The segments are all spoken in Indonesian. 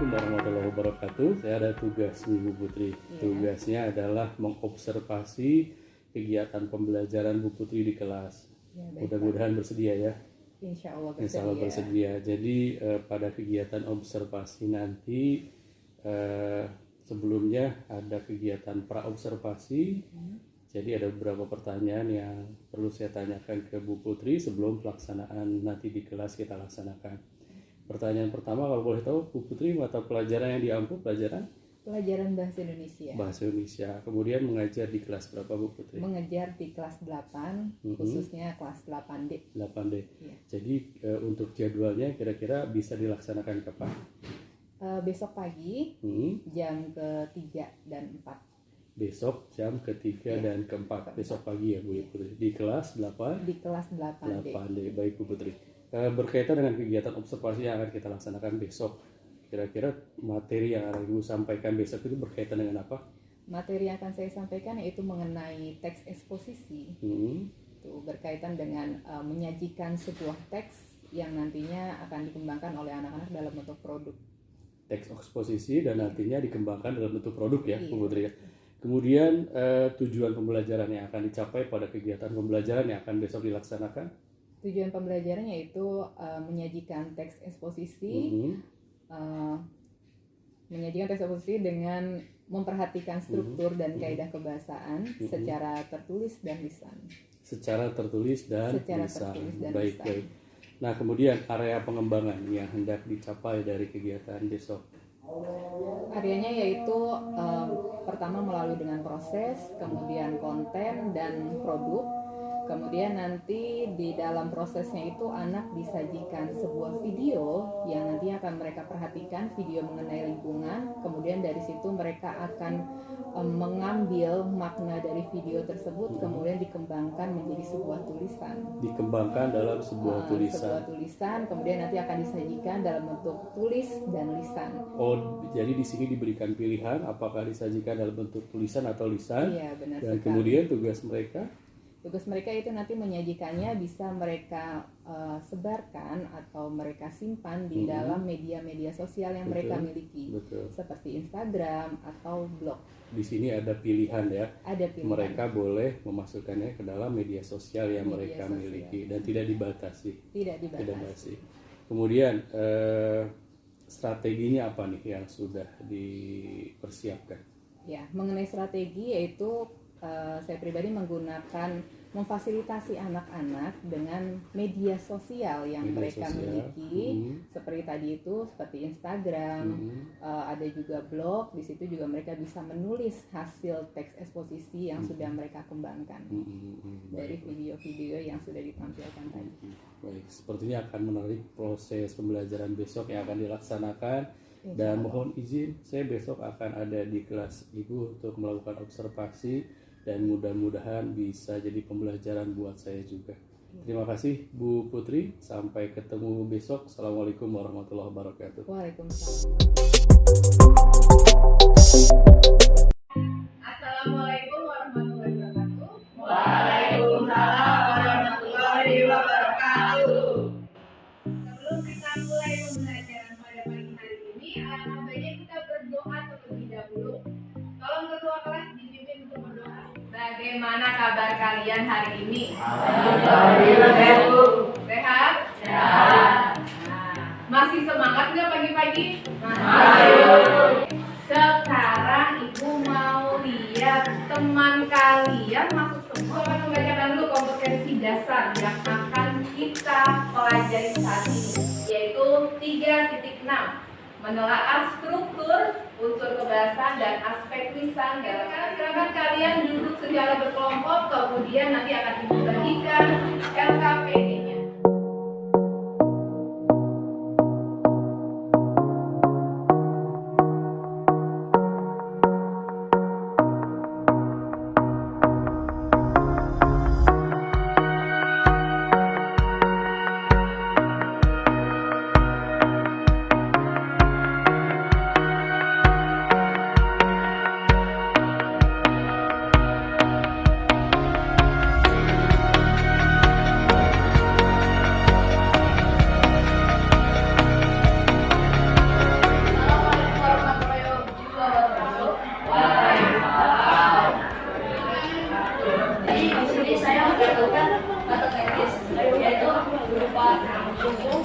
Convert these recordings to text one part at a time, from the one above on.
warahmatullahi wabarakatuh. Saya ada tugas nih Bu Putri. Tugasnya adalah mengobservasi kegiatan pembelajaran Bu Putri di kelas. Mudah-mudahan bersedia ya. Insya Allah bersedia. Jadi pada kegiatan observasi nanti sebelumnya ada kegiatan pra-observasi. Jadi ada beberapa pertanyaan yang perlu saya tanyakan ke Bu Putri sebelum pelaksanaan nanti di kelas kita laksanakan. Pertanyaan pertama, kalau boleh tahu Bu Putri, mata pelajaran yang diampu pelajaran Bahasa Indonesia. Bahasa Indonesia. Kemudian mengajar di kelas berapa Bu Putri? Mengajar di kelas 8, khususnya kelas 8D. 8D. Ya. Jadi untuk jadwalnya kira-kira bisa dilaksanakan kapan? Besok pagi jam ke-3 dan 4. Besok jam ke-3 dan ke-4. Besok pagi ya Bu Putri. Di kelas 8? Di kelas 8D. 8D. Baik Bu Putri. Berkaitan dengan kegiatan observasi yang akan kita laksanakan besok, kira-kira materi yang akan Ibu sampaikan besok itu berkaitan dengan apa? Materi yang akan saya sampaikan yaitu mengenai teks eksposisi. Itu berkaitan dengan menyajikan sebuah teks yang nantinya akan dikembangkan oleh anak-anak dalam bentuk produk. Teks eksposisi dan nantinya dikembangkan dalam bentuk produk ya, Bu Putri. Kemudian tujuan pembelajaran yang akan dicapai pada kegiatan pembelajaran yang akan besok dilaksanakan? Tujuan pembelajarannya yaitu menyajikan teks eksposisi, dengan memperhatikan struktur dan kaidah kebahasaan secara tertulis dan lisan. Secara tertulis dan lisan. Baik. Nah, kemudian area pengembangan yang hendak dicapai dari kegiatan besok. Areanya yaitu pertama melalui dengan proses, kemudian konten dan produk. Kemudian nanti di dalam prosesnya itu anak disajikan sebuah video yang nanti akan mereka perhatikan, video mengenai lingkungan. Kemudian dari situ mereka akan mengambil makna dari video tersebut, kemudian dikembangkan menjadi sebuah tulisan. Dikembangkan dalam sebuah tulisan, kemudian nanti akan disajikan dalam bentuk tulis dan lisan. Oh, jadi di sini diberikan pilihan apakah disajikan dalam bentuk tulisan atau lisan. Iya, benar. Dan kemudian tugas mereka itu nanti menyajikannya bisa mereka sebarkan atau mereka simpan di dalam media-media sosial yang mereka miliki. Seperti Instagram atau blog. Di sini ada pilihan ya. Ada pilihan. Mereka boleh memasukkannya ke dalam media sosial yang mereka miliki dan tidak dibatasi. Tidak dibatasi. Kemudian strateginya apa nih yang sudah dipersiapkan? Ya, mengenai strategi yaitu saya pribadi memfasilitasi anak-anak dengan media sosial yang mereka miliki, seperti tadi itu, seperti Instagram, ada juga blog. Di situ juga mereka bisa menulis hasil teks eksposisi yang sudah mereka kembangkan dari video-video yang sudah ditampilkan tadi. Baik, sepertinya akan menarik proses pembelajaran besok yang akan dilaksanakan. Dan mohon izin, saya besok akan ada di kelas Ibu untuk melakukan observasi. Dan mudah-mudahan bisa jadi pembelajaran buat saya juga. Terima kasih Bu Putri. Sampai ketemu besok. Assalamualaikum warahmatullahi wabarakatuh. Waalaikumsalam. Assalamualaikum warahmatullahi wabarakatuh. Waalaikumsalam warahmatullahi wabarakatuh. Sebelum kita mulai pembelajaran pada pagi hari ini, baiknya kita berdoa terlebih dahulu. Tolong ketua kelas dipimpin untuk berdoa. Bagaimana kabar kalian hari ini? Alhamdulillah, Bu. Sehat? Sehat. Masih semangat nggak pagi-pagi? Masih. Sekarang Ibu mau lihat teman kalian masuk semua. Coba membacakan dulu kompetensi dasar yang akan kita pelajari saat ini, yaitu 3.6. Menelaah struktur, unsur kebahasaan, dan aspek lisan. Sekarang silakan kalian duduk secara berkelompok, kemudian nanti akan Ibu bagikan LKPD-nya. langsung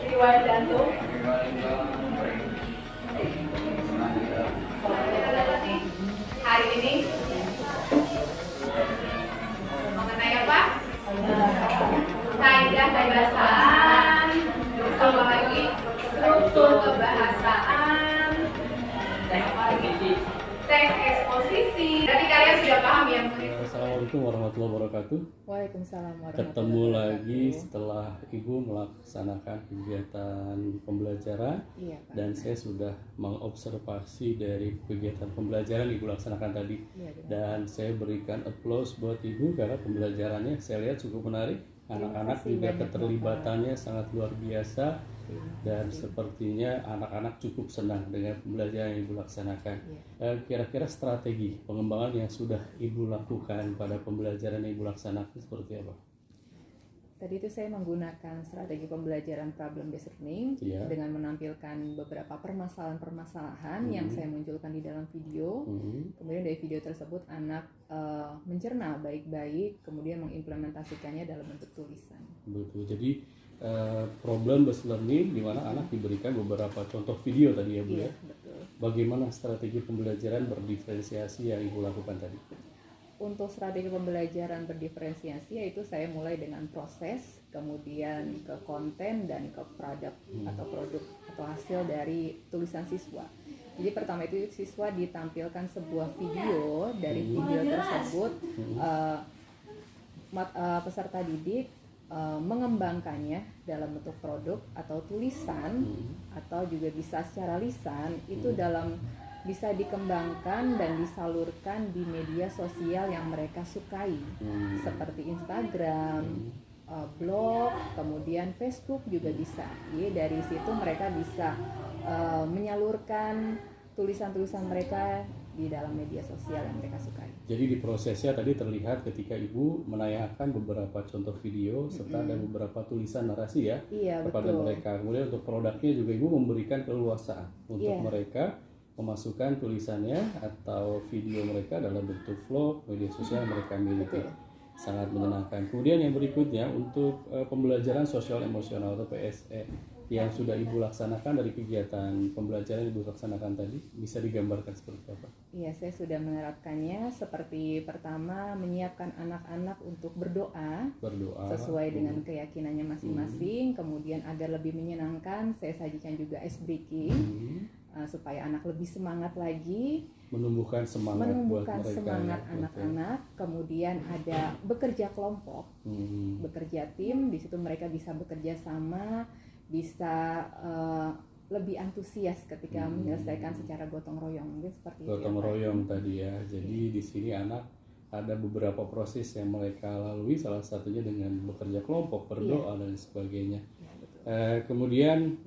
riwayat jantung. Apa sih hari ini mengenai apa? Kaidah kebahasaan, terus apa lagi? Struktur kebahasaan, apa lagi? Teks eksposisi. Berarti kalian sudah paham ya, murid? Assalamualaikum warahmatullahi wabarakatuh. Waalaikumsalam warahmatullahi Ketemu lagi wabarakatuh. setelah Ibu melaksanakan kegiatan pembelajaran Iya, Pak. dan saya sudah mengobservasi dari kegiatan pembelajaran Ibu laksanakan tadi. Iya, benar. Dan saya berikan applause buat Ibu karena pembelajarannya saya lihat cukup menarik. Anak-anak kasih juga banyak, keterlibatannya sangat luar biasa Terima dan kasih. sepertinya anak-anak cukup senang dengan pembelajaran yang Ibu laksanakan. Iya. Kira-kira strategi pengembangan yang sudah Ibu lakukan pada pembelajaran yang Ibu laksanakan seperti apa? Tadi itu saya menggunakan strategi pembelajaran problem based learning Iya. dengan menampilkan beberapa permasalahan-permasalahan yang saya munculkan di dalam video. Kemudian dari video tersebut anak mencerna baik-baik, kemudian mengimplementasikannya dalam bentuk tulisan. Betul. Jadi problem based learning di mana anak diberikan beberapa contoh video tadi ya Bu ya. Iya, betul. Bagaimana strategi pembelajaran berdiferensiasi yang Ibu lakukan tadi? Untuk strategi pembelajaran berdiferensiasi yaitu saya mulai dengan proses, kemudian ke konten dan ke produk atau hasil dari tulisan siswa. Jadi pertama itu siswa ditampilkan sebuah video, dari video tersebut peserta didik mengembangkannya dalam bentuk produk atau tulisan atau juga bisa secara lisan itu bisa dikembangkan dan disalurkan di media sosial yang mereka sukai seperti Instagram, blog, kemudian Facebook juga bisa. Jadi dari situ mereka bisa menyalurkan tulisan-tulisan mereka di dalam media sosial yang mereka sukai. Jadi di prosesnya tadi terlihat ketika Ibu menayangkan beberapa contoh video serta ada beberapa tulisan narasi ya Iya, kepada betul. mereka. Kemudian untuk produknya juga Ibu memberikan keleluasaan untuk Iya. mereka memasukkan tulisannya atau video mereka dalam bentuk vlog, media sosial yang mereka miliki. Betul. Sangat menyenangkan. Kemudian yang berikutnya untuk pembelajaran sosial emosional atau PSE yang sudah Ibu laksanakan dari kegiatan pembelajaran yang Ibu laksanakan tadi, bisa digambarkan seperti apa? Iya, saya sudah menerapkannya seperti pertama menyiapkan anak-anak untuk berdoa sesuai dengan keyakinannya masing-masing. Kemudian agar lebih menyenangkan, saya sajikan juga ice breaking supaya anak lebih semangat lagi, menumbuhkan semangat buat mereka. semangat ya, anak-anak. Kemudian ada bekerja kelompok, bekerja tim. Di situ mereka bisa bekerja sama, bisa lebih antusias ketika menyelesaikan secara gotong royong. Mungkin seperti itu. gotong ya, Pak. royong tadi ya. Jadi di sini anak ada beberapa proses yang mereka lalui, salah satunya dengan bekerja kelompok, berdoa dan sebagainya. Ya, betul. Kemudian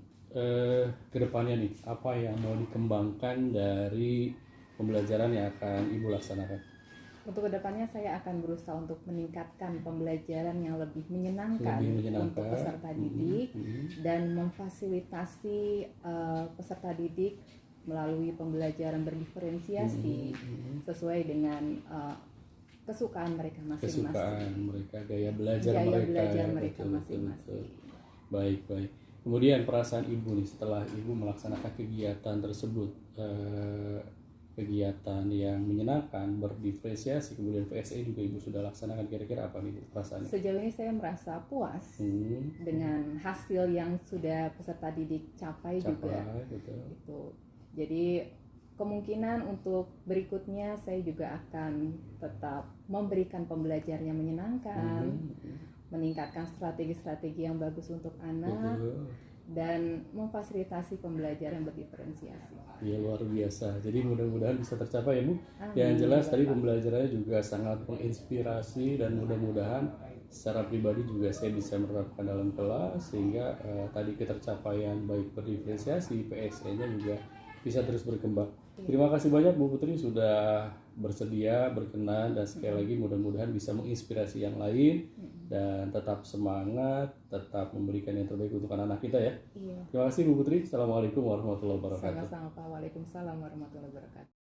kedepannya nih, apa yang mau dikembangkan dari pembelajaran yang akan Ibu laksanakan? Untuk kedepannya saya akan berusaha untuk meningkatkan pembelajaran yang lebih menyenangkan, untuk peserta didik dan memfasilitasi peserta didik melalui pembelajaran berdiferensiasi sesuai dengan kesukaan mereka masing-masing. Kesukaan mereka, gaya belajar Gaya mereka. belajar ya, mereka betul. masing-masing. Baik. Kemudian perasaan Ibu nih setelah Ibu melaksanakan kegiatan tersebut, kegiatan yang menyenangkan, berdiferensiasi, kemudian PSE juga Ibu sudah laksanakan, kira-kira apa nih Bu, perasaannya? Sejauh ini saya merasa puas dengan hasil yang sudah peserta didik capai juga. Betul. Itu. Jadi kemungkinan untuk berikutnya saya juga akan tetap memberikan pembelajaran yang menyenangkan, meningkatkan strategi-strategi yang bagus untuk anak, Betul. dan memfasilitasi pembelajaran berdiferensiasi. Ya, luar biasa. Jadi mudah-mudahan bisa tercapai ya Bu. Amin. Yang jelas tadi Bapak. pembelajarannya juga sangat menginspirasi dan mudah-mudahan secara pribadi juga saya bisa menerapkan dalam kelas sehingga tadi ketercapaian baik berdiferensiasi, PSE-nya juga bisa terus berkembang. Terima kasih banyak Bu Putri sudah bersedia, berkenan, dan sekali lagi mudah-mudahan bisa menginspirasi yang lain dan tetap semangat, tetap memberikan yang terbaik untuk anak-anak kita ya. Iya. Terima kasih Bu Putri. Assalamualaikum warahmatullahi wabarakatuh. Sama-sama Pak. Waalaikumsalam warahmatullahi wabarakatuh.